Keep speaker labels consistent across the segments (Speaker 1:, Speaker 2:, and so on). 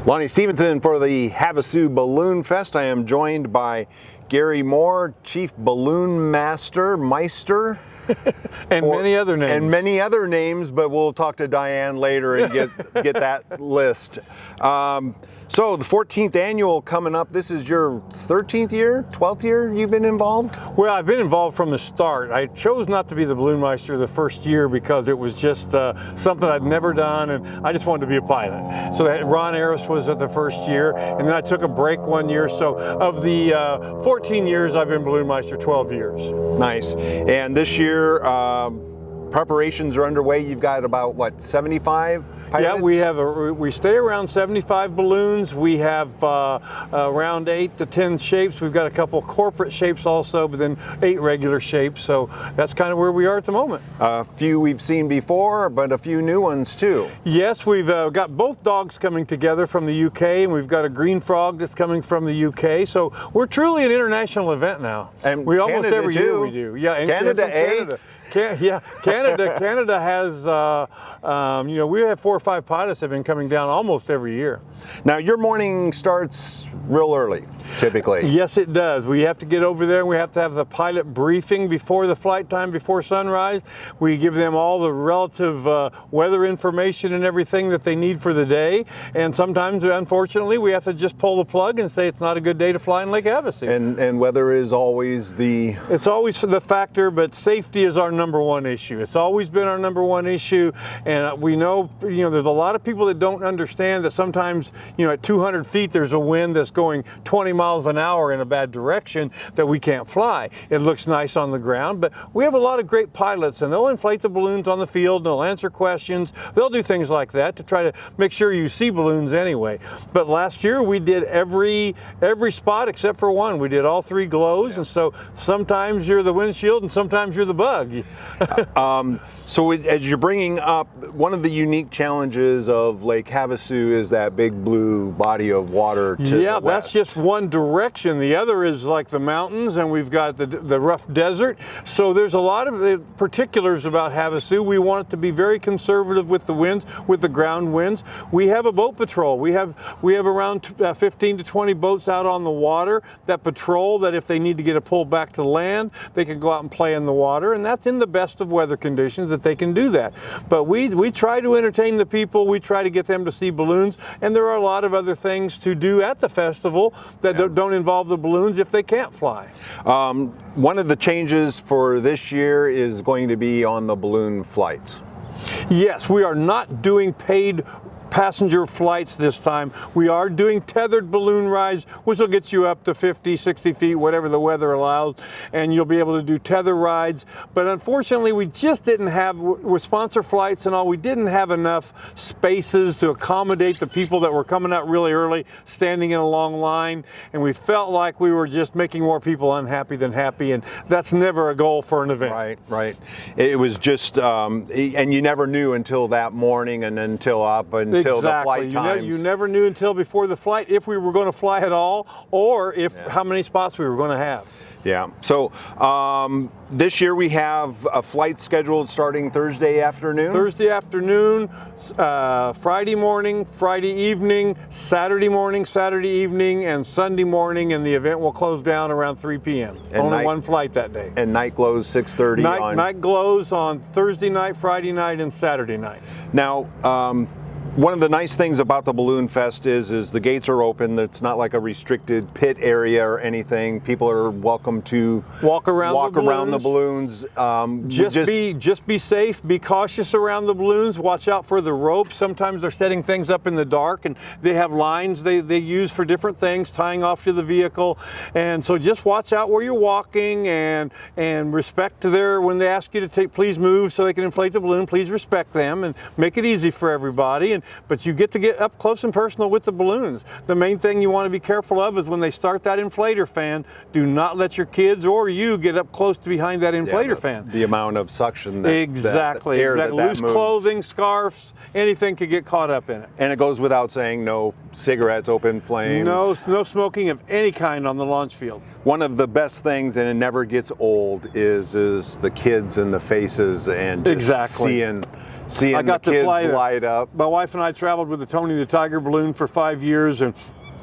Speaker 1: Lonnie Stevenson for the Havasu Balloon Fest. I am joined by Gary Moore, Chief Balloon Meister.
Speaker 2: And many other names.
Speaker 1: And many other names, but we'll talk to Diane later and get that list. So the 14th annual coming up. This is your 13th year, 12th year you've been involved?
Speaker 2: Well, I've been involved from the start. I chose not to be the Balloon Meister the first year because it was just something I'd never done, and I just wanted to be a pilot. So that Ron Harris was at the first year, and then I took a break 1 year. So of the 14 years, I've been Balloon Meister 12 years.
Speaker 1: Nice. And this year, preparations are underway. You've got about, what, 75 pilots?
Speaker 2: Yeah, we stay around 75 balloons. We have around 8 to 10 shapes. We've got a couple corporate shapes also, but then 8 regular shapes. So that's kind of where we are at the moment.
Speaker 1: A few we've seen before, but a few new ones too.
Speaker 2: Yes, we've got both dogs coming together from the UK, and we've got a green frog that's coming from the UK. So we're truly an international event now.
Speaker 1: And
Speaker 2: we
Speaker 1: Canada
Speaker 2: almost every
Speaker 1: too.
Speaker 2: year we do. Yeah, and
Speaker 1: Canada,
Speaker 2: Canada. Canada has, we have 4 or 5 pilots that have been coming down almost every year.
Speaker 1: Now your morning starts real early, typically.
Speaker 2: Yes, it does. We have to get over there and we have to have the pilot briefing before the flight time, before sunrise. We give them all the relative weather information and everything that they need for the day. And sometimes, unfortunately, we have to just pull the plug and say it's not a good day to fly in Lake Havasu.
Speaker 1: And weather is always the...
Speaker 2: It's always the factor, but safety is our number one issue. It's always been our number one issue, and we know, there's a lot of people that don't understand that sometimes, at 200 feet there's a wind that's going 20 miles an hour in a bad direction that we can't fly. It looks nice on the ground, but we have a lot of great pilots, and they'll inflate the balloons on the field, and they'll answer questions. They'll do things like that to try to make sure you see balloons anyway. But last year we did every spot except for one. We did all 3 glows, and so sometimes you're the windshield and sometimes you're the bug.
Speaker 1: So as you're bringing up, one of the unique challenges of Lake Havasu is that big blue body of water to the west.
Speaker 2: Yeah, that's just one direction. The other is like the mountains, and we've got the rough desert. So there's a lot of the particulars about Havasu. We want it to be very conservative with the winds, with the ground winds. We have a boat patrol. We have around 15 to 20 boats out on the water that patrol, that if they need to get a pull back to land, they can go out and play in the water, and that's in the best of weather conditions that they can do that. But we try to entertain the people. We try to get them to see balloons, and there are a lot of other things to do at the festival that don't involve the balloons if they can't fly.
Speaker 1: One of the changes for this year is going to be on the balloon flights.
Speaker 2: Yes, we are not doing paid passenger flights this time. We are doing tethered balloon rides, which will get you up to 50, 60 feet, whatever the weather allows, and you'll be able to do tether rides. But unfortunately, we just didn't have, with sponsor flights and all, we didn't have enough spaces to accommodate the people that were coming out really early, standing in a long line, and we felt like we were just making more people unhappy than happy, and that's never a goal for an event.
Speaker 1: Right. It was just, and you never knew until that morning and until the flight times.
Speaker 2: You never knew until before the flight if we were going to fly at all, or how many spots we were going to have.
Speaker 1: Yeah. So this year we have a flight scheduled starting Thursday afternoon.
Speaker 2: Thursday afternoon, Friday morning, Friday evening, Saturday morning, Saturday evening, and Sunday morning, and the event will close down around 3 p.m. Only one flight that day.
Speaker 1: And night glows 6:30.
Speaker 2: Night glows on Thursday night, Friday night, and Saturday night.
Speaker 1: Now, one of the nice things about the Balloon Fest is the gates are open. It's not like a restricted pit area or anything. People are welcome to
Speaker 2: walk around
Speaker 1: the balloons.
Speaker 2: Just be safe. Be cautious around the balloons. Watch out for the ropes. Sometimes they're setting things up in the dark, and they have lines they use for different things, tying off to the vehicle. And so just watch out where you're walking, and respect when they ask you to please move so they can inflate the balloon. Please respect them and make it easy for everybody. But you get to get up close and personal with the balloons. The main thing you want to be careful of is when they start that inflator fan, do not let your kids or you get up close to behind that inflator fan.
Speaker 1: The amount of suction
Speaker 2: exactly. Loose clothing, scarves, anything could get caught up in it.
Speaker 1: And it goes without saying, no cigarettes, open flames.
Speaker 2: No smoking of any kind on the launch field.
Speaker 1: One of the best things, and it never gets old, is the kids and the faces and just seeing
Speaker 2: I got
Speaker 1: the
Speaker 2: to
Speaker 1: kids
Speaker 2: fly
Speaker 1: light up.
Speaker 2: My wife and I traveled with the Tony the Tiger balloon for 5 years, and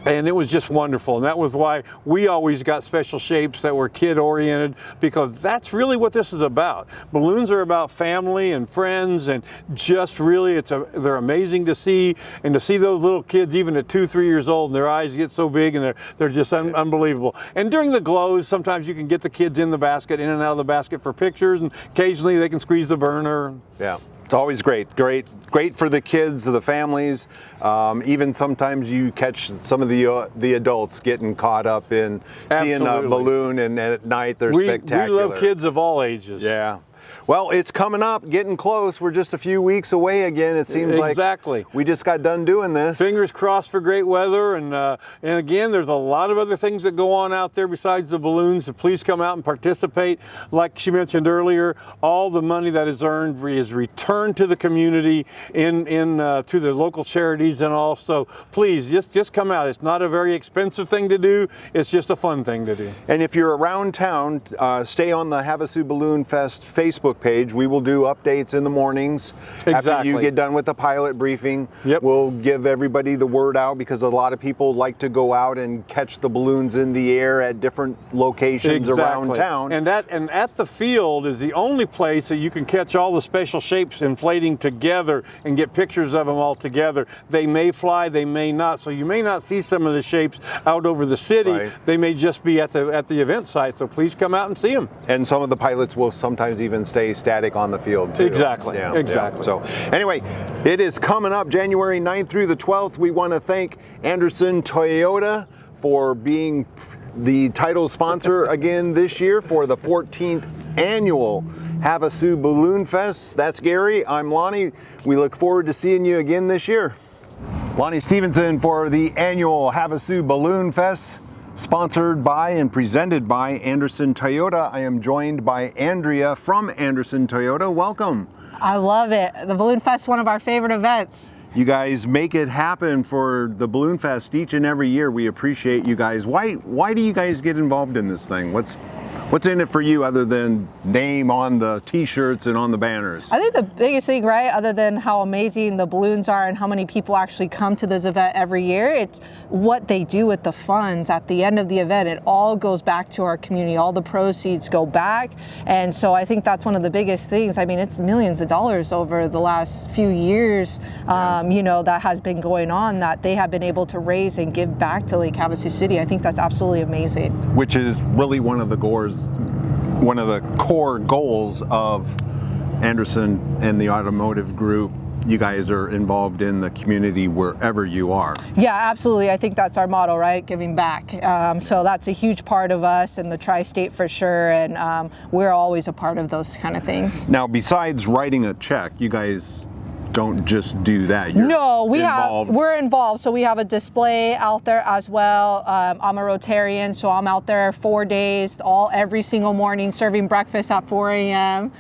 Speaker 2: it was just wonderful. And that was why we always got special shapes that were kid oriented, because that's really what this is about. Balloons are about family and friends, and just really they're amazing to see, and to see those little kids even at 2, 3 years old and their eyes get so big, and they're just unbelievable. And during the glows, sometimes you can get the kids in the basket, in and out of the basket for pictures, and occasionally they can squeeze the burner.
Speaker 1: Yeah. It's always great for the kids, the families. Even sometimes you catch some of the adults getting caught up in seeing a balloon, and at night they're spectacular.
Speaker 2: We love kids of all ages.
Speaker 1: Yeah. Well, it's coming up, getting close. We're just a few weeks away again. It seems
Speaker 2: exactly.
Speaker 1: Like we just got done doing this.
Speaker 2: Fingers crossed for great weather, and again, there's a lot of other things that go on out there besides the balloons. So please come out and participate. Like she mentioned earlier, all the money that is earned is returned to the community to the local charities and all. So please, just come out. It's not a very expensive thing to do. It's just a fun thing to do.
Speaker 1: And if you're around town, stay on the Havasu Balloon Fest Facebook page. We will do updates in the mornings.
Speaker 2: Exactly.
Speaker 1: After you get done with the pilot briefing.
Speaker 2: Yep.
Speaker 1: We'll give everybody the word out, because a lot of people like to go out and catch the balloons in the air at different locations around town.
Speaker 2: And at the field is the only place that you can catch all the special shapes inflating together and get pictures of them all together. They may fly, they may not. So you may not see some of the shapes out over the city.
Speaker 1: Right.
Speaker 2: They may just be at the event site. So please come out and see them.
Speaker 1: And some of the pilots will sometimes even stay static on the field too.
Speaker 2: Exactly.
Speaker 1: Yeah,
Speaker 2: exactly.
Speaker 1: Yeah. So anyway, it is coming up January 9th through the 12th. We want to thank Anderson Toyota for being the title sponsor again this year for the 14th annual Havasu Balloon Fest. That's Gary. I'm Lonnie. We look forward to seeing you again this year. Lonnie Stevenson for the annual Havasu Balloon Fest, sponsored by and presented by Anderson Toyota. I am joined by Andrea from Anderson Toyota. Welcome.
Speaker 3: I love it. The Balloon Fest is one of our favorite events.
Speaker 1: You guys make it happen for the Balloon Fest each and every year. We appreciate you guys. Why do you guys get involved in this thing? What's in it for you other than name on the t-shirts and on the banners?
Speaker 3: I think the biggest thing, right, other than how amazing the balloons are and how many people actually come to this event every year, it's what they do with the funds at the end of the event. It all goes back to our community. All the proceeds go back. And so I think that's one of the biggest things. I mean, it's millions of dollars over the last few years, that has been going on, that they have been able to raise and give back to Lake Havasu City. I think that's absolutely amazing.
Speaker 1: Which is really one of the core goals of Anderson and the automotive group. You guys are involved in the community wherever you are.
Speaker 3: Yeah, absolutely. I think that's our motto, right? Giving back. So that's a huge part of us and the tri-state for sure. And we're always a part of those kind of things.
Speaker 1: Now, besides writing a check, you guys don't just do that.
Speaker 3: We're involved. So we have a display out there as well. I'm a Rotarian, so I'm out there 4 days, every single morning, serving breakfast at 4 a.m.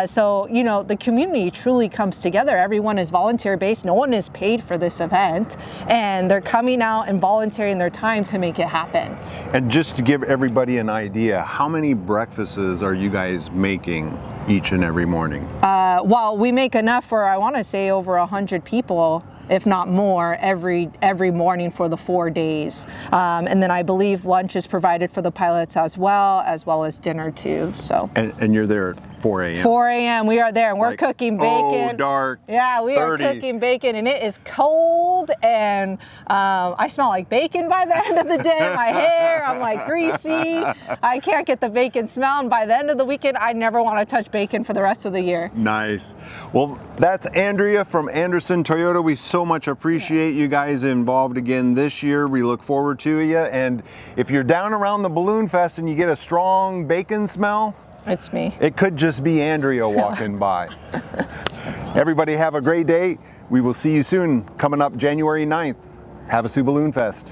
Speaker 3: So the community truly comes together. Everyone is volunteer based. No one is paid for this event, and they're coming out and volunteering their time to make it happen.
Speaker 1: And just to give everybody an idea, how many breakfasts are you guys making each and every morning?
Speaker 3: Well, we make enough for, I want to say, over 100 people, if not more, every morning for the 4 days. And then I believe lunch is provided for the pilots as well as dinner too. So. And
Speaker 1: you're there at 4 a.m.?
Speaker 3: 4 a.m. we are there, and we're cooking bacon.
Speaker 1: Oh, dark.
Speaker 3: Yeah, we 30. Are cooking bacon, and it is cold, and I smell like bacon by the end of the day. My hair, I'm like greasy. I can't get the bacon smell, and by the end of the weekend, I never want to touch bacon for the rest of the year.
Speaker 1: Nice. Well, that's Andrea from Anderson Toyota. We so much appreciate you guys involved again this year. We look forward to you. And if you're down around the Balloon Fest and you get a strong bacon smell,
Speaker 3: it's me.
Speaker 1: It could just be Andrea walking by. Everybody have a great day. We will see you soon. Coming up January 9th, Havasu Balloon Fest.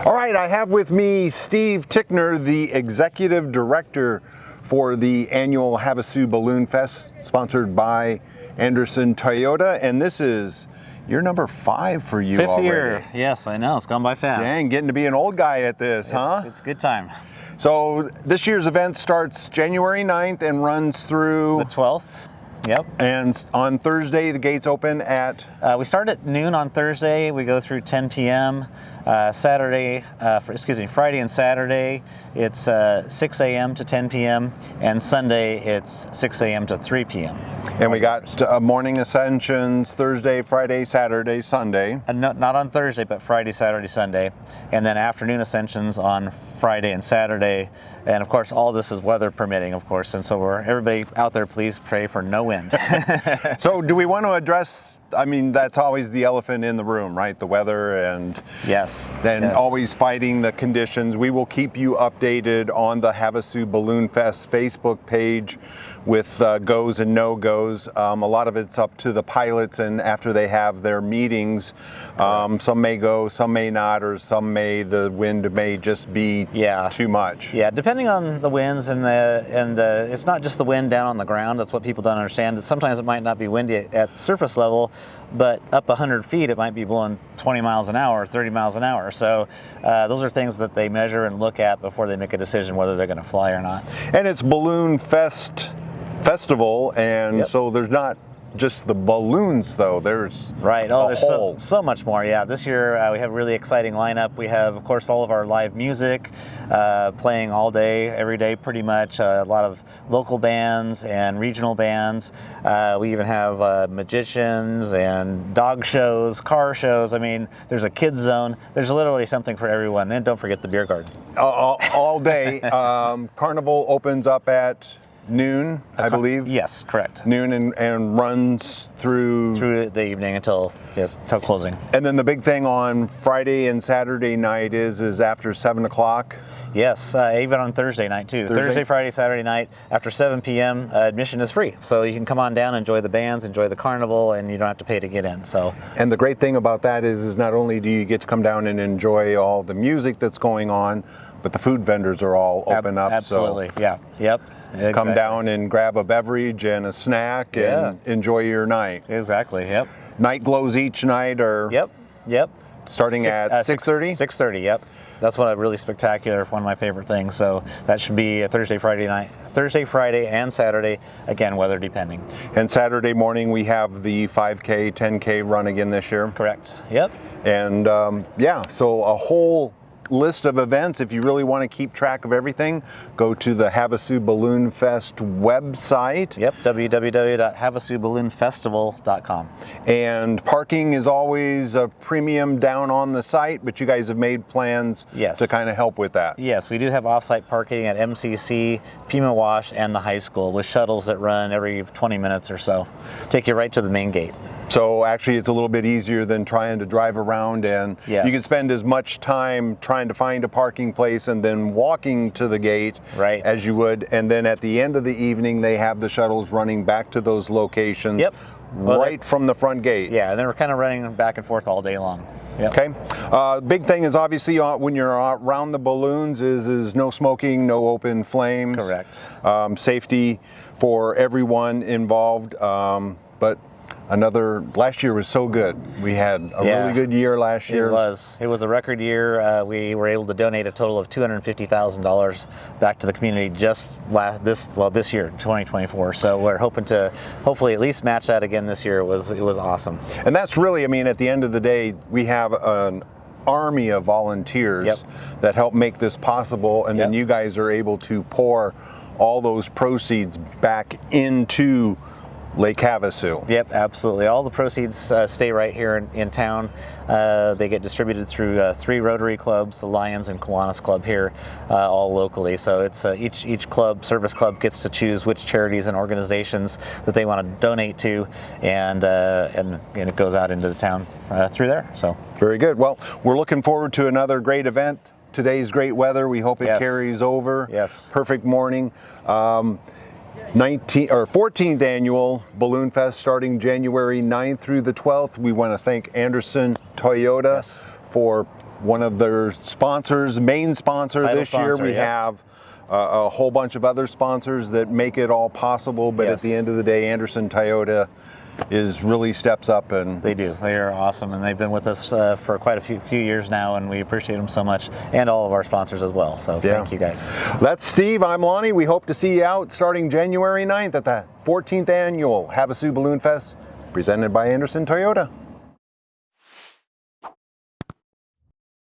Speaker 1: All right, I have with me Steve Tickner, the Executive Director for the annual Havasu Balloon Fest, sponsored by Anderson Toyota. And this is your number 5 for you already.
Speaker 4: 5th year. Yes, I know. It's gone by fast.
Speaker 1: Dang, getting to be an old guy at this, huh?
Speaker 4: It's a good time.
Speaker 1: So this year's event starts January 9th and runs through
Speaker 4: the 12th. Yep.
Speaker 1: And on Thursday, the gates open at?
Speaker 4: We start at noon on Thursday. We go through 10 p.m. Friday and Saturday, it's 6 a.m. to 10 p.m. and Sunday it's 6 a.m. to 3 p.m.
Speaker 1: And we got morning ascensions Thursday, Friday, Saturday, Sunday.
Speaker 4: Not on Thursday, but Friday, Saturday, Sunday, and then afternoon ascensions on Friday and Saturday. And of course, all this is weather permitting, of course. And so everybody out there, please pray for no wind.
Speaker 1: So do we want to address, I mean, that's always the elephant in the room, right? The weather and
Speaker 4: yes,
Speaker 1: then
Speaker 4: yes.
Speaker 1: Always fighting the conditions. We will keep you updated on the Havasu Balloon Fest Facebook page with goes and no-goes. A lot of it's up to the pilots, and after they have their meetings, some may go, some may not, or the wind may just be too much.
Speaker 4: Yeah, depending on the winds and it's not just the wind down on the ground. That's what people don't understand. Sometimes it might not be windy at surface level, but up 100 feet it might be blowing 20 miles an hour, 30 miles an hour. So those are things that they measure and look at before they make a decision whether they're going to fly or not.
Speaker 1: And it's Balloon Festival, and so there's not just the balloons, though. There's
Speaker 4: there's so much more. Yeah, this year we have a really exciting lineup. We have, of course, all of our live music playing all day, every day, pretty much. A lot of local bands and regional bands. We even have magicians and dog shows, car shows. I mean, there's a kids zone. There's literally something for everyone. And don't forget the beer garden.
Speaker 1: All day. Carnival opens up at noon, I believe.
Speaker 4: Yes, correct.
Speaker 1: Noon and runs through
Speaker 4: the evening until closing.
Speaker 1: And then the big thing on Friday and Saturday night is after 7 o'clock.
Speaker 4: Yes, even on Thursday night too. Thursday, Friday, Saturday night after 7 p.m. Admission is free, so you can come on down, enjoy the bands, enjoy the carnival, and you don't have to pay to get in. So. And
Speaker 1: the great thing about that is not only do you get to come down and enjoy all the music that's going on, but the food vendors are all open up.
Speaker 4: Absolutely,
Speaker 1: so
Speaker 4: yeah, yep. Exactly.
Speaker 1: Come down and grab a beverage and a snack and enjoy your night.
Speaker 4: Exactly, yep.
Speaker 1: Night glows each night are
Speaker 4: Yep.
Speaker 1: Starting at 6:30?
Speaker 4: 6:30, yep. That's one really spectacular, one of my favorite things. So that should be a Thursday, Friday, and Saturday, again, weather depending.
Speaker 1: And Saturday morning we have the 5K, 10K run again this year.
Speaker 4: Correct, yep.
Speaker 1: And so a whole list of events. If you really want to keep track of everything, go to the Havasu Balloon Fest website.
Speaker 4: Yep, www.havasuballoonfestival.com.
Speaker 1: And parking is always a premium down on the site, but you guys have made plans to kind of help with that.
Speaker 4: Yes, we do have off-site parking at MCC, Pima Wash, and the high school with shuttles that run every 20 minutes or so. Take you right to the main gate.
Speaker 1: So actually it's a little bit easier than trying to drive around, and you can spend as much time trying to find a parking place and then walking to the gate as you would. And then at the end of the evening, they have the shuttles running back to those locations from the front gate.
Speaker 4: Yeah, and they're kind of running back and forth all day long. Yep.
Speaker 1: Okay. Big thing is obviously when you're around the balloons is no smoking, no open flames.
Speaker 4: Correct.
Speaker 1: Safety for everyone involved. But last year was so good. We had a really good year last year.
Speaker 4: It was a record year. We were able to donate a total of $250,000 back to the community just this year, 2024. So we're hoping to hopefully at least match that again this year. It was awesome.
Speaker 1: And that's really, I mean, at the end of the day, we have an army of volunteers that help make this possible, and then you guys are able to pour all those proceeds back into Lake Havasu.
Speaker 4: Yep, absolutely. All the proceeds stay right here in town. They get distributed through 3 Rotary clubs, the Lions and Kiwanis Club here, all locally. So it's each service club gets to choose which charities and organizations that they want to donate to, and it goes out into the town through there. So
Speaker 1: very good. Well, we're looking forward to another great event. Today's great weather. We hope it carries over.
Speaker 4: Yes.
Speaker 1: Perfect morning. 14th annual Balloon Fest starting January 9th through the 12th. We want to thank Anderson Toyota for one of their sponsors, main sponsor this year. We have a whole bunch of other sponsors that make it all possible, but at the end of the day, Anderson Toyota really steps up. And
Speaker 4: They do. They are awesome, and they've been with us for quite a few years now, and we appreciate them so much, and all of our sponsors as well. So thank you guys.
Speaker 1: That's Steve. I'm Lonnie. We hope to see you out starting January 9th at the 14th annual Havasu Balloon Fest, presented by Anderson Toyota.